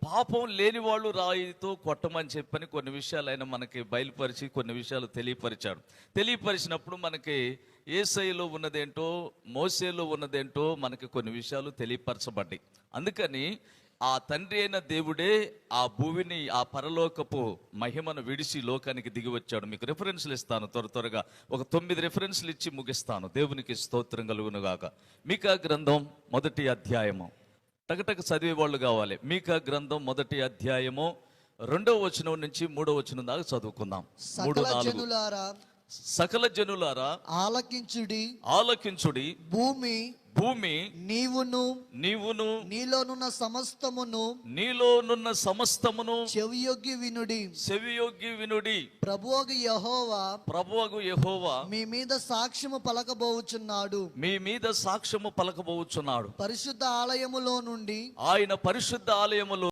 పాపం లేని వాళ్ళు రాయితో కొట్టమని చెప్పని కొన్ని విషయాలు ఆయన మనకి బయలుపరిచి కొన్ని విషయాలు తెలియపరిచాడు. తెలియపరిచినప్పుడు మనకి యేసయ్యలో ఉన్నదేంటో మోసేలో ఉన్నదేంటో మనకి కొన్ని విషయాలు తెలియపరచబడ్డాయి. అందుకని ఆ తండ్రి అయిన దేవుడే ఆ భూమిని, ఆ పరలోకపు మహిమను విడిచి లోకానికి దిగి వచ్చాడు. మీకు రిఫరెన్స్లు ఇస్తాను, త్వరగా ఒక 9 రిఫరెన్స్లు ఇచ్చి ముగిస్తాను. దేవునికి స్తోత్రం కలుగునుగాక. మీకా గ్రంథం 1వ అధ్యాయము, టకటక చదివే వాళ్ళు కావాలి. మీకా గ్రంథం 1వ అధ్యాయము 2వ వచనం నుంచి 3వ వచనం దాకా చదువుకుందాం. 3, 4. సకల జనులారా ఆలకించుడి. భూమి నీవును నీలోనున్న సమస్తమును చెవియొగ్గి వినుడి. ప్రభువగు యెహోవా మీ మీద సాక్ష్యము పలకబోచున్నాడు. పరిశుద్ధ ఆలయములో నుండి ఆయన పరిశుద్ధ ఆలయములో